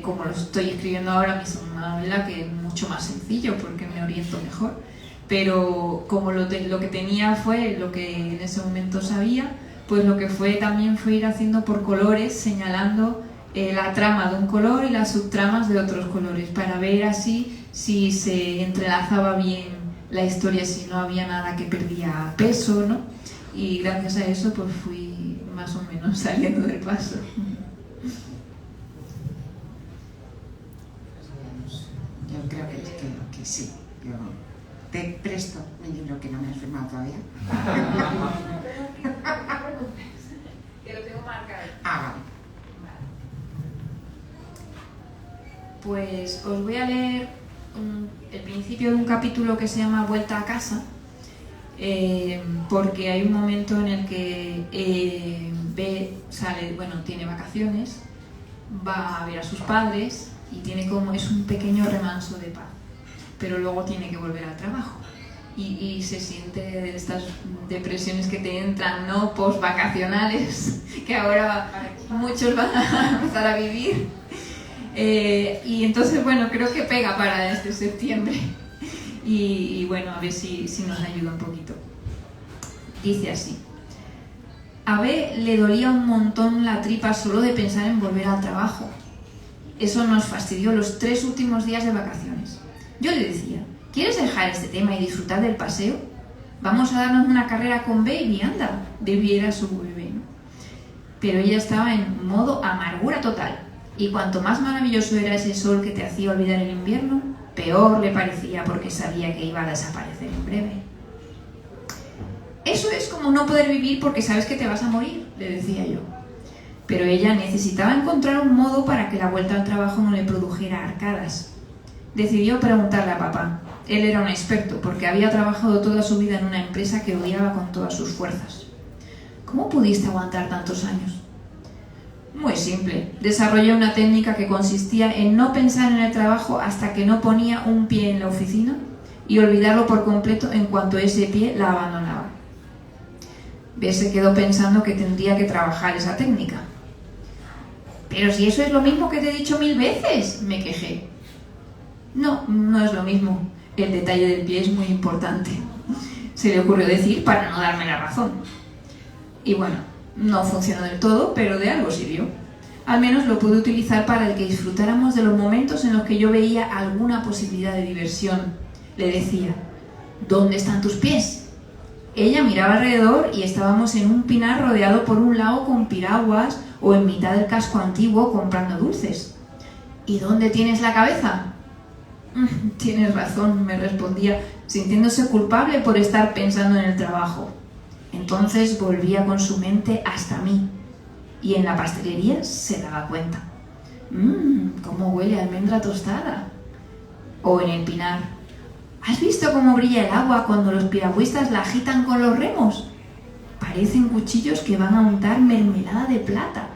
como los estoy escribiendo ahora mismo, una novela que es mucho más sencillo porque me oriento mejor, pero como lo que tenía fue lo que en ese momento sabía, pues lo que también fue ir haciendo por colores, señalando la trama de un color y las subtramas de otros colores, para ver así si se entrelazaba bien la historia, si no había nada que perdía peso, ¿no? y gracias a eso pues fui más o menos saliendo del paso. Yo creo que sí. Yo te presto mi libro que no me has firmado todavía. Que lo tengo marcado. Ah, vale. Pues os voy a leer el principio de un capítulo que se llama Vuelta a casa, porque hay un momento en el que tiene vacaciones, va a ver a sus padres y es un pequeño remanso de paz, pero luego tiene que volver al trabajo y se siente de estas depresiones que te entran, ¿no? Post-vacacionales, que ahora muchos van a empezar a vivir. Y entonces, bueno, creo que pega para este septiembre y bueno, a ver si nos ayuda un poquito. Dice así: a B le dolía un montón la tripa solo de pensar en volver al trabajo. Eso nos fastidió los 3 últimos días de vacaciones. Yo le decía: ¿quieres dejar este tema y disfrutar del paseo? Vamos a darnos una carrera con Baby, anda, bebiera su bebé, ¿no? Pero ella estaba en modo amargura total. Y cuanto más maravilloso era ese sol que te hacía olvidar el invierno, peor le parecía porque sabía que iba a desaparecer en breve. Eso es como no poder vivir porque sabes que te vas a morir, le decía yo. Pero ella necesitaba encontrar un modo para que la vuelta al trabajo no le produjera arcadas. Decidió preguntarle a papá. Él era un experto porque había trabajado toda su vida en una empresa que odiaba con todas sus fuerzas. ¿Cómo pudiste aguantar tantos años? Muy simple. Desarrollé una técnica que consistía en no pensar en el trabajo hasta que no ponía un pie en la oficina y olvidarlo por completo en cuanto ese pie la abandonaba. B se quedó pensando que tendría que trabajar esa técnica. Pero si eso es lo mismo que te he dicho 1000 veces, me quejé. No es lo mismo. El detalle del pie es muy importante. Se le ocurrió decir para no darme la razón. Y bueno, no funcionó del todo, pero de algo sirvió. Al menos lo pude utilizar para el que disfrutáramos de los momentos en los que yo veía alguna posibilidad de diversión. Le decía: ¿dónde están tus pies? Ella miraba alrededor y estábamos en un pinar rodeado por un lago con piraguas o en mitad del casco antiguo comprando dulces. ¿Y dónde tienes la cabeza? Tienes razón, me respondía, sintiéndose culpable por estar pensando en el trabajo. Entonces volvía con su mente hasta mí y en la pastelería se daba cuenta. ¿Cómo huele a almendra tostada? O en el pinar: ¿has visto cómo brilla el agua cuando los piragüistas la agitan con los remos? Parecen cuchillos que van a untar mermelada de plata.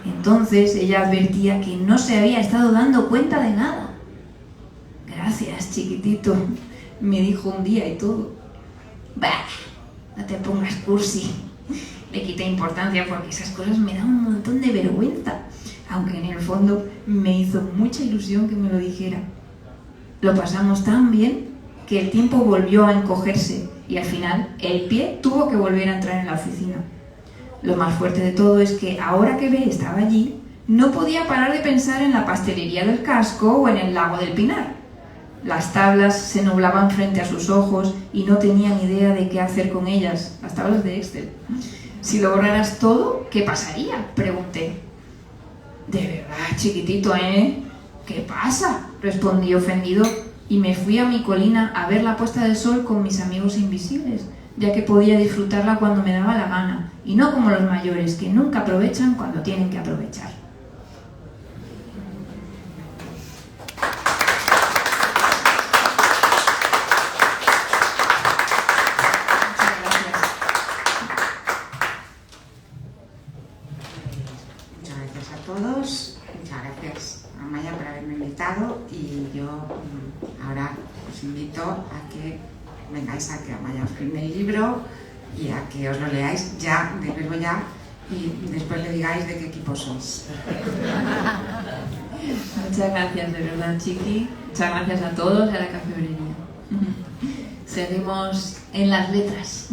Entonces ella advertía que no se había estado dando cuenta de nada. Gracias, chiquitito, me dijo un día y todo. Bah, no te pongas cursi. Le quité importancia porque esas cosas me dan un montón de vergüenza, aunque en el fondo me hizo mucha ilusión que me lo dijera. Lo pasamos tan bien que el tiempo volvió a encogerse y al final el pie tuvo que volver a entrar en la oficina. Lo más fuerte de todo es que ahora que B estaba allí, no podía parar de pensar en la pastelería del casco o en el lago del Pinar. Las tablas se nublaban frente a sus ojos y no tenía ni idea de qué hacer con ellas, las tablas de Excel. Si lo borraras todo, ¿qué pasaría?, pregunté. De verdad, chiquitito, ¿eh? ¿Qué pasa?, respondí ofendido y me fui a mi colina a ver la puesta del sol con mis amigos invisibles, ya que podía disfrutarla cuando me daba la gana, y no como los mayores, que nunca aprovechan cuando tienen que aprovechar. Muchas gracias a todos, muchas gracias a Amaya por haberme invitado y yo ahora os invito a que vengáis a que Amaya os firme el libro y a que os lo leáis ya, de verbo ya, y después le digáis de qué equipo sois. Muchas gracias, de verdad, Chiqui. Muchas gracias a todos y a la cafebrería. Seguimos en las letras.